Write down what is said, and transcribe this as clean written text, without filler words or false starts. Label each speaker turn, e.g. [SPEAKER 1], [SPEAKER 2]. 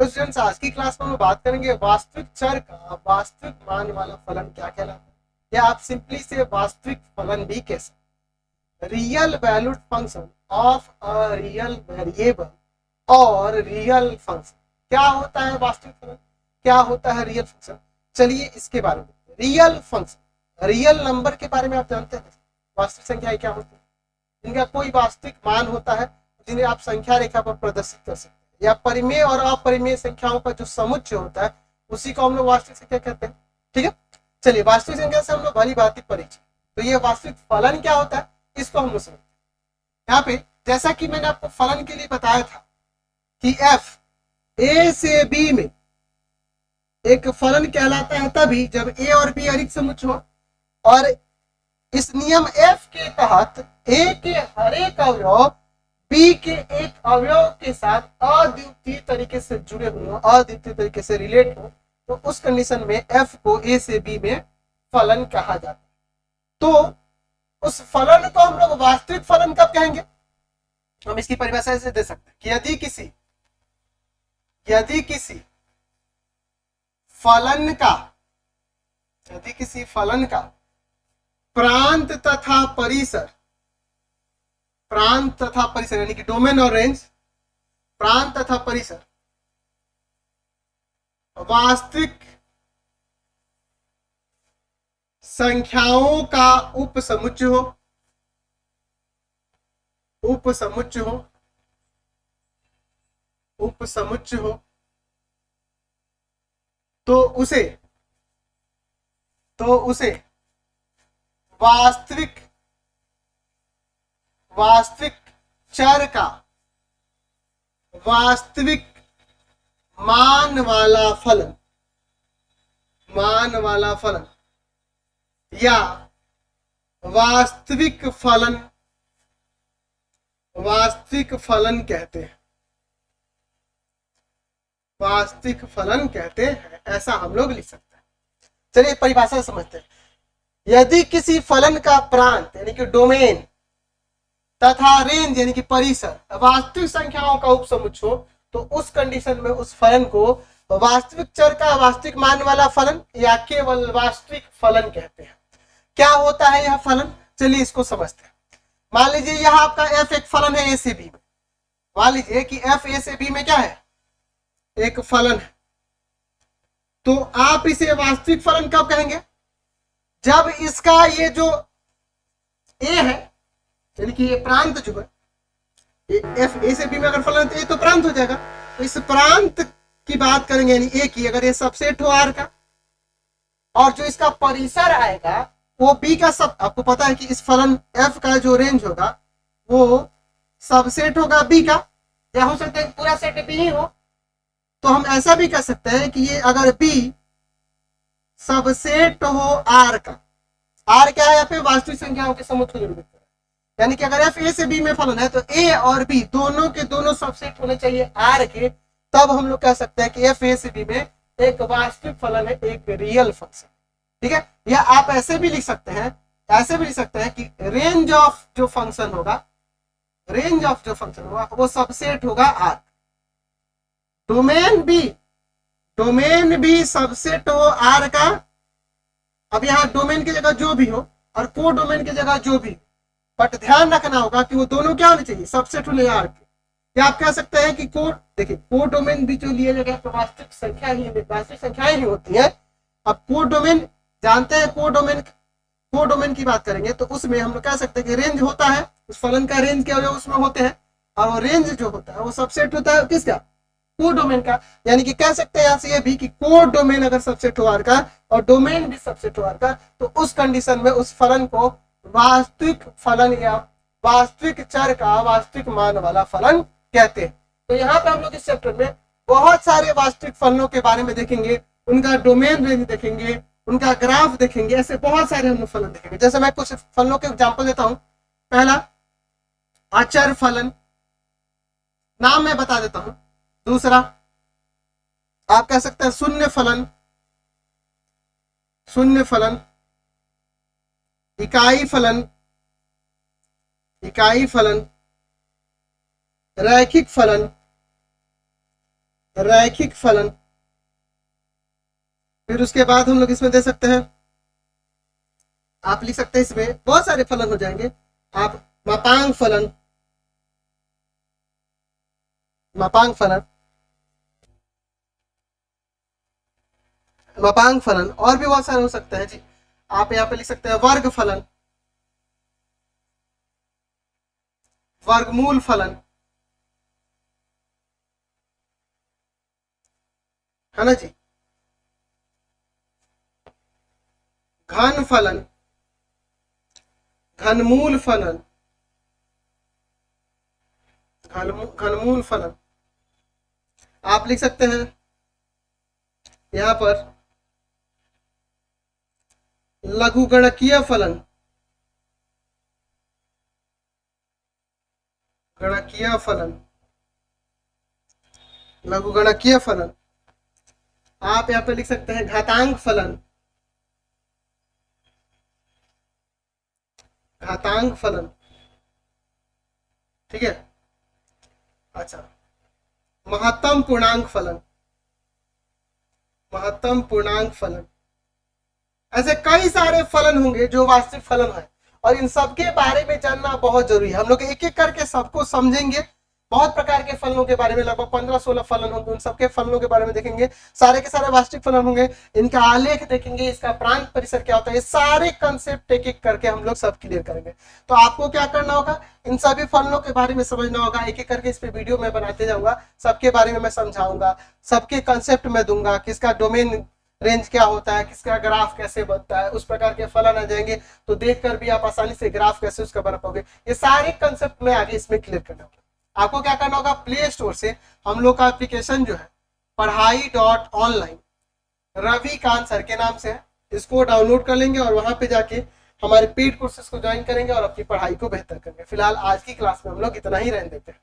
[SPEAKER 1] तो स्टूडेंट्स आज की क्लास में हम बात करेंगे वास्तविक चर का वास्तविक मान वाला फलन क्या कहलाता है, या आप सिंपली से वास्तविक फलन भी कह सकते हैं। Real valued function of a real variable और रियल फंक्शन। क्या होता है वास्तविक फलन, क्या होता है रियल फंक्शन, चलिए इसके बारे में। रियल फंक्शन, रियल नंबर के बारे में आप जानते हैं, वास्तविक संख्या क्या होती है, जिनका कोई वास्तविक मान होता है, जिन्हें आप संख्या रेखा पर प्रदर्शित कर सकते हैं, या परिमेय और अपरिमेय संख्याओं का जो समुच्चय होता है उसी को हम लोग वास्तविक संख्या कहते हैं। ठीक है, चलिए वास्तविक संख्या से हम लोग भली बात परिचय। तो ये वास्तविक फलन क्या होता है इसको हम लोग समझते हैं। यहाँ पे जैसा कि मैंने आपको फलन के लिए बताया था कि एफ ए से बी में एक फलन कहलाता है तभी जब ए और बी अधिक समुच्चय हो, और इस नियम एफ के तहत ए के हर एक अवयव बी के एक अवयव के साथ अद्वितीय तरीके से जुड़े हुए हो, अद्वितीय तरीके से रिलेट हो, तो उस कंडीशन में एफ को ए से बी में फलन कहा जाता है। तो उस फलन को हम लोग वास्तविक फलन कब कहेंगे, हम इसकी परिभाषा ऐसे दे सकते हैं कि यदि किसी फलन का प्रांत तथा परिसर यानी कि डोमेन और रेंज, प्रांत तथा परिसर वास्तविक संख्याओं का उपसमुच्चय हो तो उसे वास्तविक चर का वास्तविक मान वाला फलन या वास्तविक फलन कहते हैं, ऐसा हम लोग लिख सकते हैं। चलिए परिभाषा समझते हैं। यदि किसी फलन का प्रांत यानी कि डोमेन तथा रेंज यानी कि परिसर वास्तविक संख्याओं का उपसमुच्चय हो तो उस कंडीशन में उस फलन को वास्तविक चर का वास्तविक मान वाला फलन या केवल वास्तविक फलन कहते हैं। क्या होता है यह फलन, चलिए इसको समझते हैं। मान लीजिए यह आपका एफ एक फलन है ए से बी में, मान लीजिए कि एफ ए से बी में क्या है, एक फलन है। तो आप इसे वास्तविक फलन कब कहेंगे, जब इसका ये जो ए है यानी कि ये प्रांत जो है एफ ए से बी में अगर फलन है तो ए तो प्रांत हो जाएगा, तो इस प्रांत की बात करेंगे यानी ए की, अगर ये सबसेट हो आर का, और जो इसका परिसर आएगा वो बी का सब, आपको पता है कि इस फलन एफ का जो रेंज होगा वो सबसेट होगा बी का, या हो सकता है पूरा सेट बी ही हो। तो हम ऐसा भी कह सकते हैं कि ये अगर बी सबसेट हो आर का, आर क्या है यहाँ पे वास्तविक संख्याओं के समुच्चय को निर्मित करें, यानी कि अगर एफ ए से बी में फलन है तो ए और बी दोनों के दोनों सबसेट होने चाहिए आर के, तब हम लोग कह सकते हैं कि एफ ए से बी में एक वास्तविक फलन है, एक रियल फंक्शन। ठीक है, या आप ऐसे भी लिख सकते हैं कि रेंज ऑफ जो फंक्शन होगा वो सबसेट होगा आर। डोमेन भी सबसेट हो आर का। अब यहाँ डोमेन की जगह जो भी हो और को डोमेन की जगह जो भी, बट ध्यान रखना होगा कि वो दोनों क्या होने चाहिए, सबसेट होने आर के। या आप कह सकते हैं कि को डोमेन भी जो लिया जाएगा तो वास्तविक संख्याएं ही होती है। अब को डोमेन जानते हैं, को डोमेन की बात करेंगे तो उसमें हम लोग कह सकते हैं कि रेंज होता है, उस फलन का रेंज के अवयव उसमें होते हैं, और वो रेंज जो होता है वो सबसेट होता है किसका, को डोमेन का। यानी कि कह सकते हैं यहाँ से ये भी कि को डोमेन अगर सबसेट हो आर का और डोमेन भी सबसेट हो आर का, तो उस कंडीशन में उस फलन को वास्तविक फलन या वास्तविक चर का वास्तविक मान वाला फलन कहते हैं। तो यहाँ पे हम लोग इस चैप्टर में बहुत सारे वास्तविक फलनों के बारे में देखेंगे, उनका डोमेन रेंज देखेंगे, उनका ग्राफ देखेंगे, ऐसे बहुत सारे हम लोग फलन देखेंगे। जैसे मैं कुछ फलनों के एग्जांपल देता हूं। पहला अचर फलन, नाम मैं बता देता हूं। दूसरा आप कह सकते हैं शून्य फलन, इकाई फलन, रैखिक फलन, रैखिक फलन। फिर उसके बाद हम लोग इसमें दे सकते हैं, आप लिख सकते हैं इसमें बहुत सारे फलन हो जाएंगे। आप मापांक फलन, मापांक फलन, मापांक फलन और भी बहुत सारे हो सकते हैं जी। आप यहाँ पे लिख सकते हैं वर्ग फलन, वर्गमूल फलन, है ना जी, घन फलन, घनमूल फलन, घनमूल फलन। आप लिख सकते हैं यहाँ पर लघुगणकीय फलन, गणकीय फलन, लघुगणकीय फलन। आप यहाँ पे लिख सकते हैं घातांक फलन, घातांक फलन, ठीक है। अच्छा, महत्तम पूर्णांक फलन, महत्तम पूर्णांक फलन। ऐसे कई सारे फलन होंगे जो वास्तविक फलन है, और इन सबके बारे में जानना बहुत जरूरी है। हम लोग एक एक करके सबको समझेंगे। बहुत प्रकार के फलनों के बारे में, लगभग 15-16 फलन होंगे, उन सबके फलनों के बारे में देखेंगे। सारे के सारे वास्तविक फलन होंगे, इनका आलेख देखेंगे, इसका प्रांत परिसर क्या होता है, ये सारे कंसेप्ट एक एक करके हम लोग सब क्लियर करेंगे। तो आपको क्या करना होगा, इन सभी फलनों के बारे में समझना होगा। एक एक करके इस पे वीडियो में बनाते जाऊंगा, सबके बारे में मैं समझाऊंगा, सबके कंसेप्ट में दूंगा, किसका डोमेन रेंज क्या होता है, किसका ग्राफ कैसे बनता है, उस प्रकार के फलन आ जाएंगे। तो देखकर भी आप आसानी से ग्राफ कैसे उसका बना पाओगे, ये सारे कंसेप्ट में आगे इसमें क्लियर करना होगा। आपको क्या करना होगा, प्ले स्टोर से हम लोग का एप्लीकेशन जो है पढ़ाई.online, रविकांत सर के नाम से है, इसको डाउनलोड कर लेंगे और वहां पे जाके हमारे पेड कोर्सेज को ज्वाइन करेंगे और अपनी पढ़ाई को बेहतर करेंगे। फिलहाल आज की क्लास में हम लोग इतना ही रहने देते हैं।